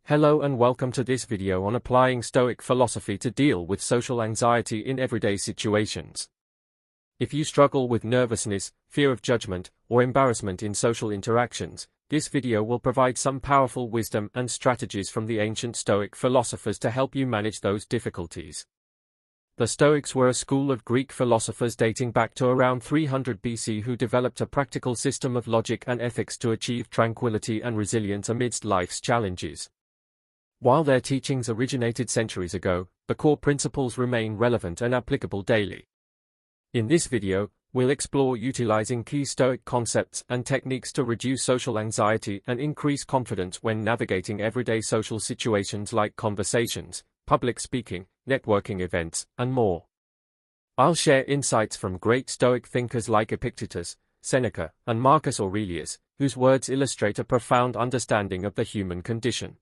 Hello and welcome to this video on applying Stoic philosophy to deal with social anxiety in everyday situations. If you struggle with nervousness, fear of judgment, or embarrassment in social interactions, this video will provide some powerful wisdom and strategies from the ancient Stoic philosophers to help you manage those difficulties. The Stoics were a school of Greek philosophers dating back to around 300 BC who developed a practical system of logic and ethics to achieve tranquility and resilience amidst life's challenges. While their teachings originated centuries ago, the core principles remain relevant and applicable daily. In this video, we'll explore utilizing key Stoic concepts and techniques to reduce social anxiety and increase confidence when navigating everyday social situations like conversations, public speaking, networking events, and more. I'll share insights from great Stoic thinkers like Epictetus, Seneca, and Marcus Aurelius, whose words illustrate a profound understanding of the human condition.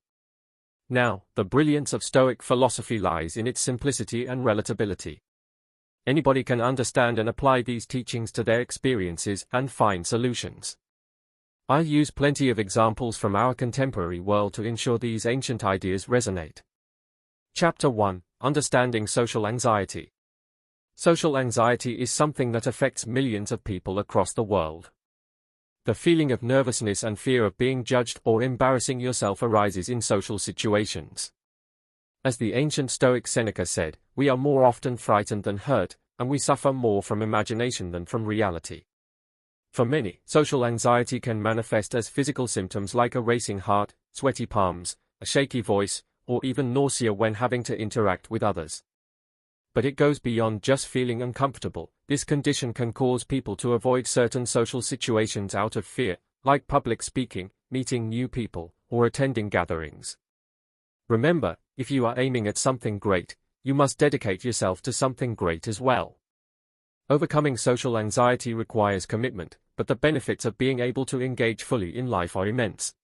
Now, the brilliance of Stoic philosophy lies in its simplicity and relatability. Anybody can understand and apply these teachings to their experiences and find solutions. I'll use plenty of examples from our contemporary world to ensure these ancient ideas resonate. Chapter 1: Understanding Social Anxiety. Social anxiety is something that affects millions of people across the world. The feeling of nervousness and fear of being judged or embarrassing yourself arises in social situations. As the ancient Stoic Seneca said, we are more often frightened than hurt, and we suffer more from imagination than from reality. For many, social anxiety can manifest as physical symptoms like a racing heart, sweaty palms, a shaky voice, or even nausea when having to interact with others. But it goes beyond just feeling uncomfortable. This condition can cause people to avoid certain social situations out of fear, like public speaking, meeting new people, or attending gatherings. Remember, if you are aiming at something great, you must dedicate yourself to something great as well. Overcoming social anxiety requires commitment, but the benefits of being able to engage fully in life are immense.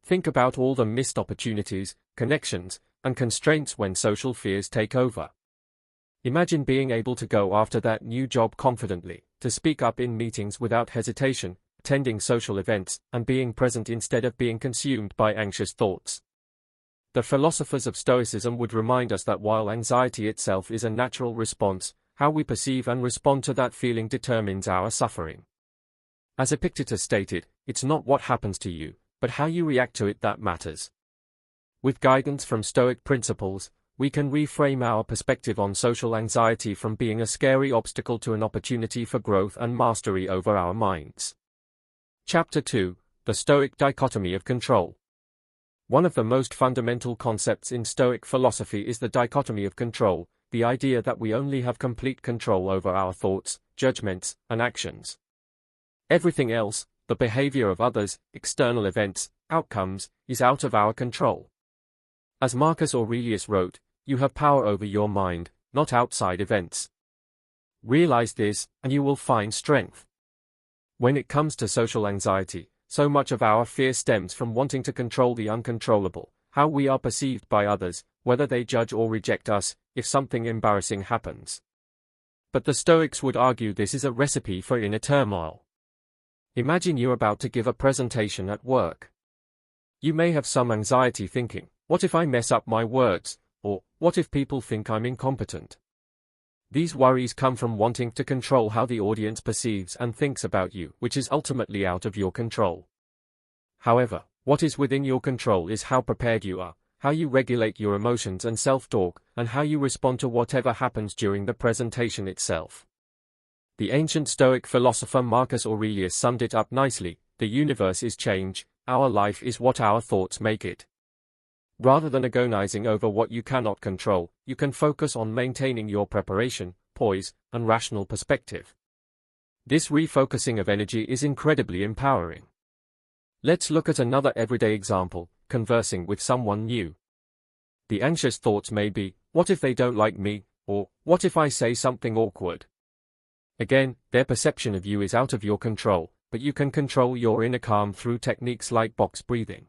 Think about all the missed opportunities, connections, and constraints when social fears take over. Imagine being able to go after that new job confidently, to speak up in meetings without hesitation, attending social events, and being present instead of being consumed by anxious thoughts. The philosophers of Stoicism would remind us that while anxiety itself is a natural response, how we perceive and respond to that feeling determines our suffering. As Epictetus stated, it's not what happens to you, but how you react to it that matters. With guidance from Stoic principles, we can reframe our perspective on social anxiety from being a scary obstacle to an opportunity for growth and mastery over our minds. Chapter 2: The Stoic Dichotomy of Control. One of the most fundamental concepts in Stoic philosophy is the dichotomy of control, the idea that we only have complete control over our thoughts, judgments, and actions. Everything else, the behavior of others, external events, outcomes, is out of our control. As Marcus Aurelius wrote, you have power over your mind, not outside events. Realize this, and you will find strength. When it comes to social anxiety, so much of our fear stems from wanting to control the uncontrollable, how we are perceived by others, whether they judge or reject us, if something embarrassing happens. But the Stoics would argue this is a recipe for inner turmoil. Imagine you're about to give a presentation at work. You may have some anxiety thinking, what if I mess up my words? Or, what if people think I'm incompetent? These worries come from wanting to control how the audience perceives and thinks about you, which is ultimately out of your control. However, what is within your control is how prepared you are, how you regulate your emotions and self-talk, and how you respond to whatever happens during the presentation itself. The ancient Stoic philosopher Marcus Aurelius summed it up nicely: the universe is change, our life is what our thoughts make it. Rather than agonizing over what you cannot control, you can focus on maintaining your preparation, poise, and rational perspective. This refocusing of energy is incredibly empowering. Let's look at another everyday example: conversing with someone new. The anxious thoughts may be, what if they don't like me? Or, what if I say something awkward? Again, their perception of you is out of your control, but you can control your inner calm through techniques like box breathing.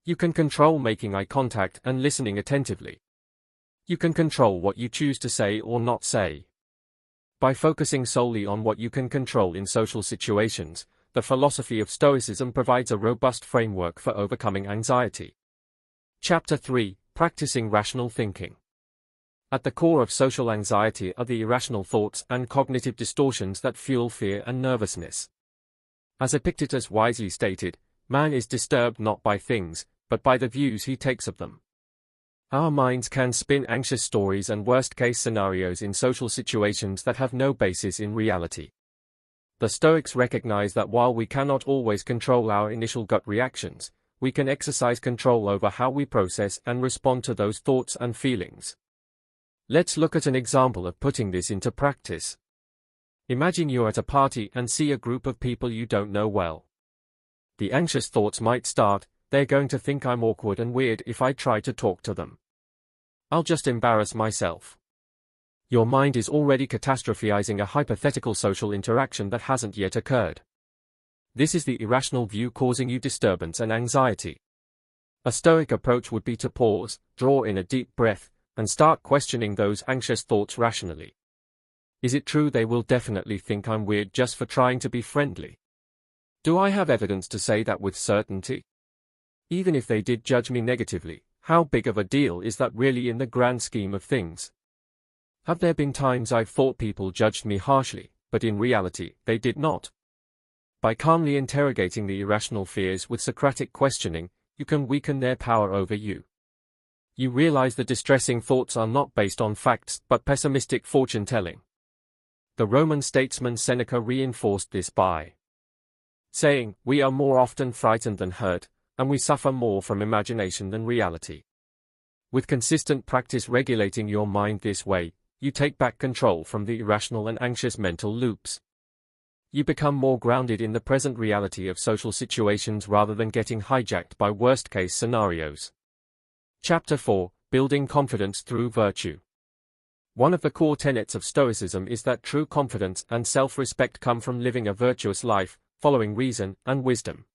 You can control making eye contact and listening attentively. You can control what you choose to say or not say. By focusing solely on what you can control in social situations, the philosophy of Stoicism provides a robust framework for overcoming anxiety. Chapter 3: Practicing Rational Thinking. At the core of social anxiety are the irrational thoughts and cognitive distortions that fuel fear and nervousness. As Epictetus wisely stated, man is disturbed not by things, but by the views he takes of them. Our minds can spin anxious stories and worst-case scenarios in social situations that have no basis in reality. The Stoics recognize that while we cannot always control our initial gut reactions, we can exercise control over how we process and respond to those thoughts and feelings. Let's look at an example of putting this into practice. Imagine you're at a party and see a group of people you don't know well. The anxious thoughts might start, they're going to think I'm awkward and weird if I try to talk to them. I'll just embarrass myself. Your mind is already catastrophizing a hypothetical social interaction that hasn't yet occurred. This is the irrational view causing you disturbance and anxiety. A Stoic approach would be to pause, draw in a deep breath, and start questioning those anxious thoughts rationally. Is it true they will definitely think I'm weird just for trying to be friendly? Do I have evidence to say that with certainty? Even if they did judge me negatively, how big of a deal is that really in the grand scheme of things? Have there been times I've thought people judged me harshly, but in reality, they did not? By calmly interrogating the irrational fears with Socratic questioning, you can weaken their power over you. You realize the distressing thoughts are not based on facts but pessimistic fortune-telling. The Roman statesman Seneca reinforced this by saying, "We are more often frightened than hurt, and we suffer more from imagination than reality." With consistent practice regulating your mind this way, you take back control from the irrational and anxious mental loops. You become more grounded in the present reality of social situations rather than getting hijacked by worst-case scenarios. Chapter 4: Building Confidence Through Virtue. One of the core tenets of Stoicism is that true confidence and self-respect come from living a virtuous life, following reason and wisdom.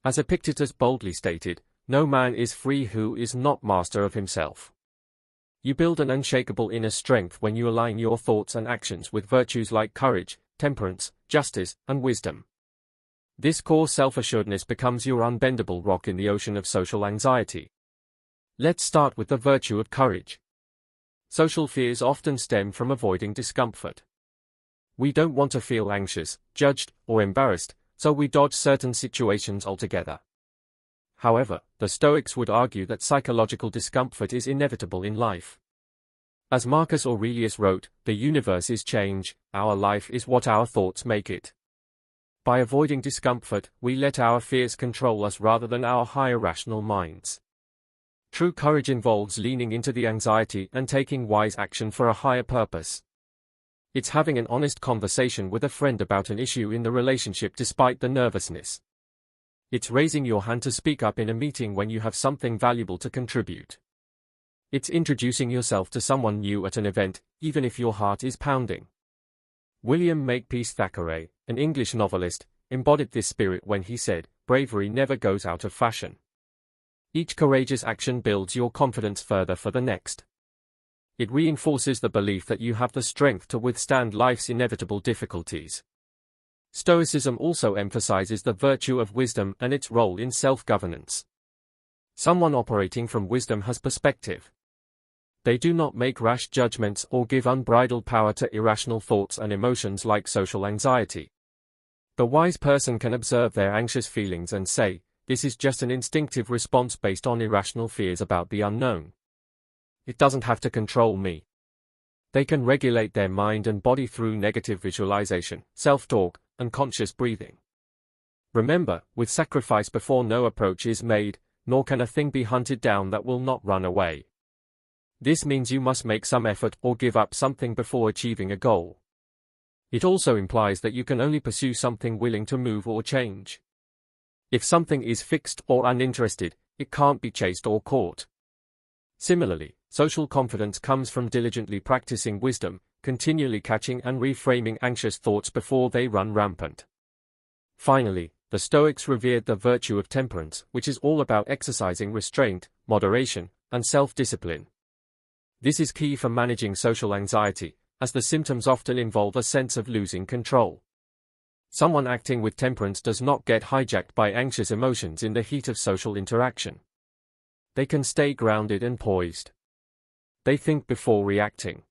As Epictetus boldly stated, no man is free who is not master of himself. You build an unshakable inner strength when you align your thoughts and actions with virtues like courage, temperance, justice, and wisdom. This core self-assuredness becomes your unbendable rock in the ocean of social anxiety. Let's start with the virtue of courage. Social fears often stem from avoiding discomfort. We don't want to feel anxious, judged, or embarrassed, so we dodge certain situations altogether. However, the Stoics would argue that psychological discomfort is inevitable in life. As Marcus Aurelius wrote, "The universe is change, our life is what our thoughts make it." By avoiding discomfort, we let our fears control us rather than our higher rational minds. True courage involves leaning into the anxiety and taking wise action for a higher purpose. It's having an honest conversation with a friend about an issue in the relationship despite the nervousness. It's raising your hand to speak up in a meeting when you have something valuable to contribute. It's introducing yourself to someone new at an event, even if your heart is pounding. William Makepeace Thackeray, an English novelist, embodied this spirit when he said, "Bravery never goes out of fashion." Each courageous action builds your confidence further for the next. It reinforces the belief that you have the strength to withstand life's inevitable difficulties. Stoicism also emphasizes the virtue of wisdom and its role in self-governance. Someone operating from wisdom has perspective. They do not make rash judgments or give unbridled power to irrational thoughts and emotions like social anxiety. The wise person can observe their anxious feelings and say, "This is just an instinctive response based on irrational fears about the unknown. It doesn't have to control me." They can regulate their mind and body through negative visualization, self-talk, and conscious breathing. Remember, with sacrifice before no approach is made, nor can a thing be hunted down that will not run away. This means you must make some effort or give up something before achieving a goal. It also implies that you can only pursue something willing to move or change. If something is fixed or uninterested, it can't be chased or caught. Similarly, social confidence comes from diligently practicing wisdom, continually catching and reframing anxious thoughts before they run rampant. Finally, the Stoics revered the virtue of temperance, which is all about exercising restraint, moderation, and self-discipline. This is key for managing social anxiety, as the symptoms often involve a sense of losing control. Someone acting with temperance does not get hijacked by anxious emotions in the heat of social interaction. They can stay grounded and poised. They think before reacting.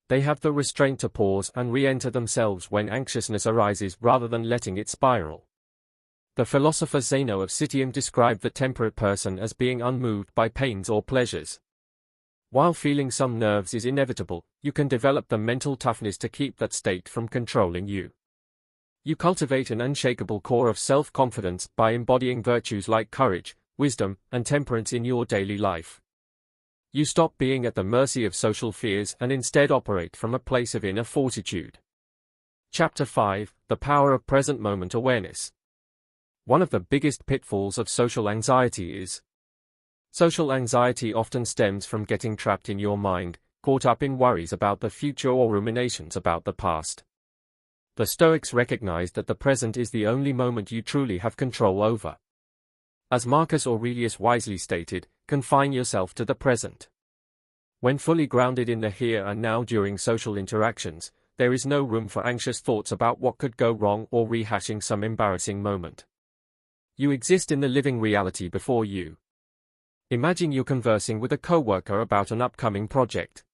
They have the restraint to pause and re-enter themselves when anxiousness arises rather than letting it spiral. The philosopher Zeno of Citium described the temperate person as being unmoved by pains or pleasures. While feeling some nerves is inevitable, you can develop the mental toughness to keep that state from controlling you. You cultivate an unshakable core of self-confidence by embodying virtues like courage, wisdom, and temperance in your daily life. You stop being at the mercy of social fears and instead operate from a place of inner fortitude. Chapter 5: The Power of Present Moment Awareness. One of the biggest pitfalls of social anxiety is social anxiety often stems from getting trapped in your mind, caught up in worries about the future or ruminations about the past. The Stoics recognized that the present is the only moment you truly have control over. As Marcus Aurelius wisely stated, confine yourself to the present. When fully grounded in the here and now during social interactions, there is no room for anxious thoughts about what could go wrong or rehashing some embarrassing moment. You exist in the living reality before you. Imagine you're conversing with a coworker about an upcoming project.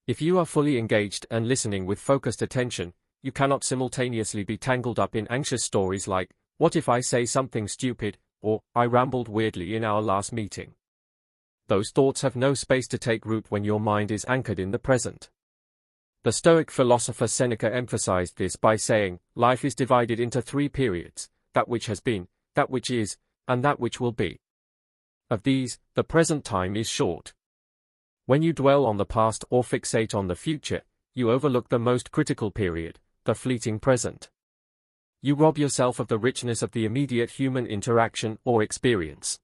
If you are fully engaged and listening with focused attention, you cannot simultaneously be tangled up in anxious stories like, "What if I say something stupid?" or "I rambled weirdly in our last meeting." Those thoughts have no space to take root when your mind is anchored in the present. The Stoic philosopher Seneca emphasized this by saying, "Life is divided into 3 periods, that which has been, that which is, and that which will be. Of these, the present time is short." When you dwell on the past or fixate on the future, you overlook the most critical period, the fleeting present. You rob yourself of the richness of the immediate human interaction or experience.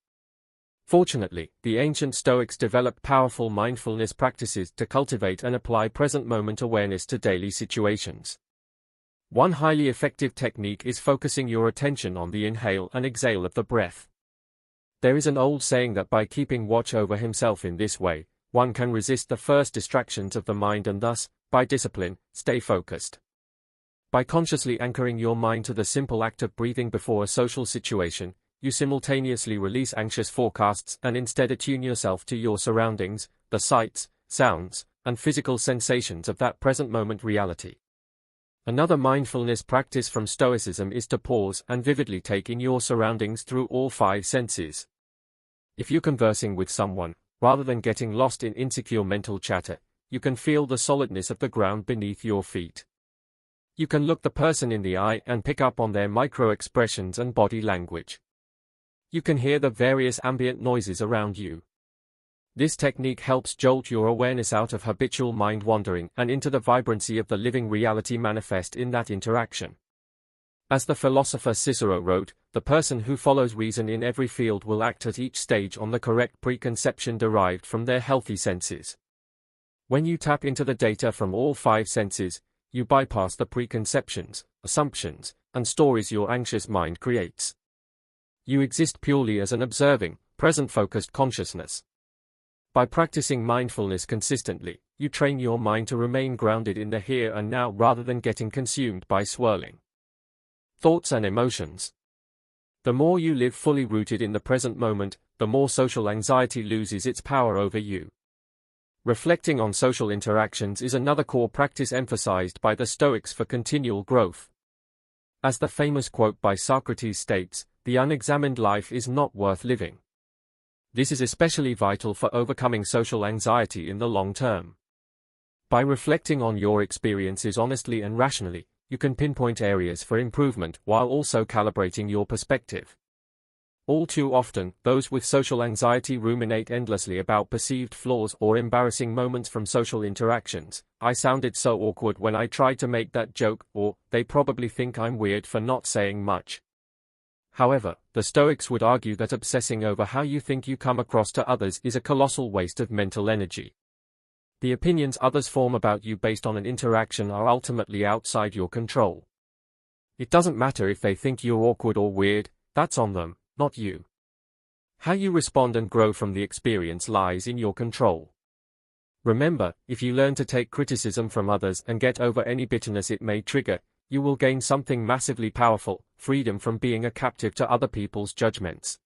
Fortunately, the ancient Stoics developed powerful mindfulness practices to cultivate and apply present moment awareness to daily situations. One highly effective technique is focusing your attention on the inhale and exhale of the breath. There is an old saying that by keeping watch over himself in this way, one can resist the first distractions of the mind and thus, by discipline, stay focused. By consciously anchoring your mind to the simple act of breathing before a social situation, you simultaneously release anxious forecasts and instead attune yourself to your surroundings, the sights, sounds, and physical sensations of that present moment reality. Another mindfulness practice from Stoicism is to pause and vividly take in your surroundings through all 5 senses. If you're conversing with someone, rather than getting lost in insecure mental chatter, you can feel the solidness of the ground beneath your feet. You can look the person in the eye and pick up on their micro-expressions and body language. You can hear the various ambient noises around you. This technique helps jolt your awareness out of habitual mind wandering and into the vibrancy of the living reality manifest in that interaction. As the philosopher Cicero wrote, "The person who follows reason in every field will act at each stage on the correct preconception derived from their healthy senses." When you tap into the data from all 5 senses, you bypass the preconceptions, assumptions, and stories your anxious mind creates. You exist purely as an observing, present-focused consciousness. By practicing mindfulness consistently, you train your mind to remain grounded in the here and now rather than getting consumed by swirling thoughts and emotions. The more you live fully rooted in the present moment, the more social anxiety loses its power over you. Reflecting on social interactions is another core practice emphasized by the Stoics for continual growth. As the famous quote by Socrates states, "The unexamined life is not worth living." This is especially vital for overcoming social anxiety in the long term. By reflecting on your experiences honestly and rationally, you can pinpoint areas for improvement while also calibrating your perspective. All too often, those with social anxiety ruminate endlessly about perceived flaws or embarrassing moments from social interactions. "I sounded so awkward when I tried to make that joke," or "they probably think I'm weird for not saying much." However, the Stoics would argue that obsessing over how you think you come across to others is a colossal waste of mental energy. The opinions others form about you based on an interaction are ultimately outside your control. It doesn't matter if they think you're awkward or weird, that's on them, not you. How you respond and grow from the experience lies in your control. Remember, if you learn to take criticism from others and get over any bitterness it may trigger, you will gain something massively powerful: freedom from being a captive to other people's judgments.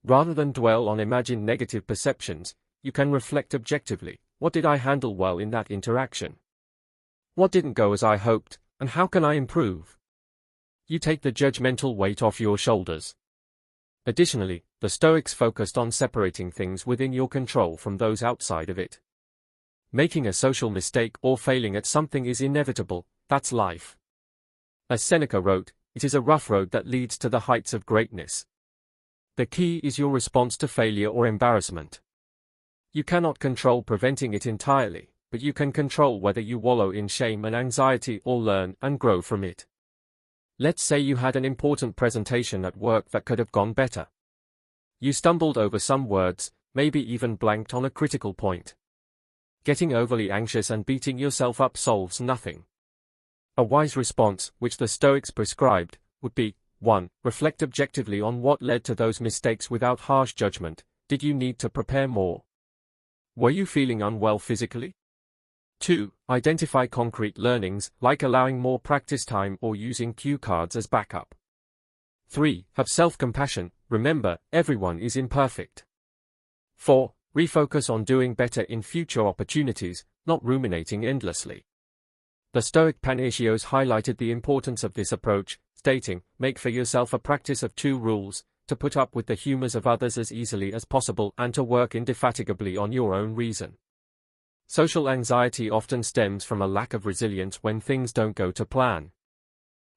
Rather than dwell on imagined negative perceptions, you can reflect objectively. What did I handle well in that interaction? What didn't go as I hoped, and how can I improve? You take the judgmental weight off your shoulders. Additionally, the Stoics focused on separating things within your control from those outside of it. Making a social mistake or failing at something is inevitable, that's life. As Seneca wrote, it is a rough road that leads to the heights of greatness. The key is your response to failure or embarrassment. You cannot control preventing it entirely, but you can control whether you wallow in shame and anxiety or learn and grow from it. Let's say you had an important presentation at work that could have gone better. You stumbled over some words, maybe even blanked on a critical point. Getting overly anxious and beating yourself up solves nothing. A wise response, which the Stoics prescribed, would be: 1. Reflect objectively on what led to those mistakes without harsh judgment. Did you need to prepare more? Were you feeling unwell physically? 2. Identify concrete learnings, like allowing more practice time or using cue cards as backup. 3. Have self-compassion. Remember, everyone is imperfect. 4. Refocus on doing better in future opportunities, not ruminating endlessly. The Stoic Panaceos highlighted the importance of this approach, stating, make for yourself a practice of 2 rules, to put up with the humors of others as easily as possible and to work indefatigably on your own reason. Social anxiety often stems from a lack of resilience when things don't go to plan.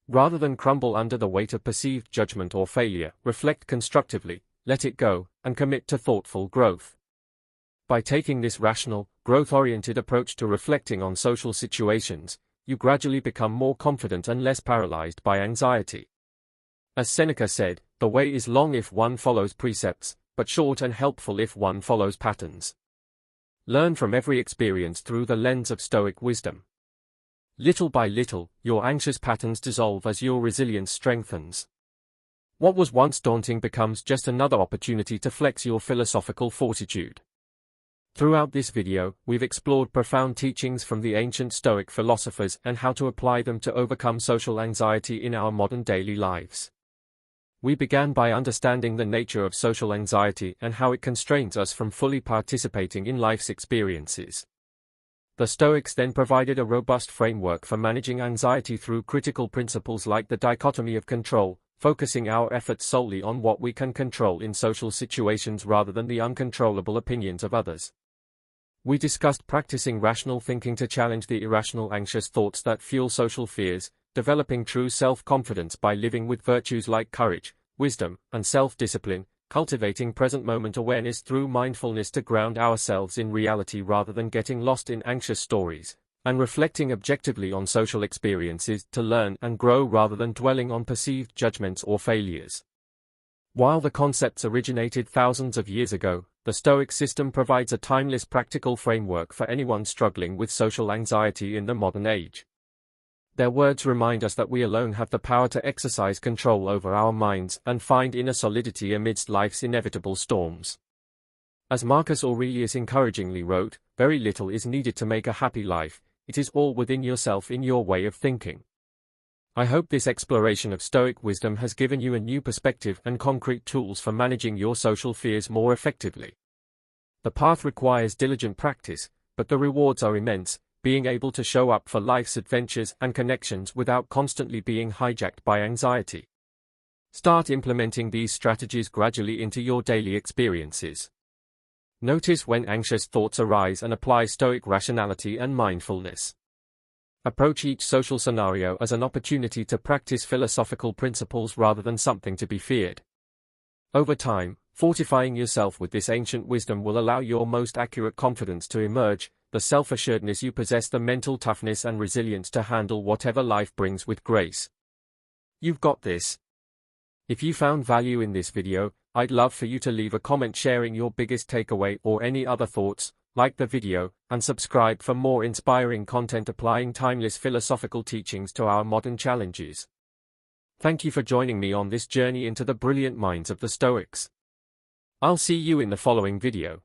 Rather than crumble under the weight of perceived judgment or failure, reflect constructively, let it go, and commit to thoughtful growth. By taking this rational, growth-oriented approach to reflecting on social situations, you gradually become more confident and less paralyzed by anxiety. As Seneca said, the way is long if one follows precepts, but short and helpful if one follows patterns. Learn from every experience through the lens of Stoic wisdom. Little by little, your anxious patterns dissolve as your resilience strengthens. What was once daunting becomes just another opportunity to flex your philosophical fortitude. Throughout this video, we've explored profound teachings from the ancient Stoic philosophers and how to apply them to overcome social anxiety in our modern daily lives. We began by understanding the nature of social anxiety and how it constrains us from fully participating in life's experiences. The Stoics then provided a robust framework for managing anxiety through critical principles like the dichotomy of control, focusing our efforts solely on what we can control in social situations rather than the uncontrollable opinions of others. We discussed practicing rational thinking to challenge the irrational anxious thoughts that fuel social fears, developing true self-confidence by living with virtues like courage, wisdom, and self-discipline, cultivating present-moment awareness through mindfulness to ground ourselves in reality rather than getting lost in anxious stories, and reflecting objectively on social experiences to learn and grow rather than dwelling on perceived judgments or failures. While the concepts originated thousands of years ago, the Stoic system provides a timeless practical framework for anyone struggling with social anxiety in the modern age. Their words remind us that we alone have the power to exercise control over our minds and find inner solidity amidst life's inevitable storms. As Marcus Aurelius encouragingly wrote, very little is needed to make a happy life, it is all within yourself in your way of thinking. I hope this exploration of Stoic wisdom has given you a new perspective and concrete tools for managing your social fears more effectively. The path requires diligent practice, but the rewards are immense, being able to show up for life's adventures and connections without constantly being hijacked by anxiety. Start implementing these strategies gradually into your daily experiences. Notice when anxious thoughts arise and apply Stoic rationality and mindfulness. Approach each social scenario as an opportunity to practice philosophical principles rather than something to be feared. Over time, fortifying yourself with this ancient wisdom will allow your most accurate confidence to emerge, the self-assuredness you possess, the mental toughness and resilience to handle whatever life brings with grace. You've got this. If you found value in this video, I'd love for you to leave a comment sharing your biggest takeaway or any other thoughts. Like the video, and subscribe for more inspiring content applying timeless philosophical teachings to our modern challenges. Thank you for joining me on this journey into the brilliant minds of the Stoics. I'll see you in the following video.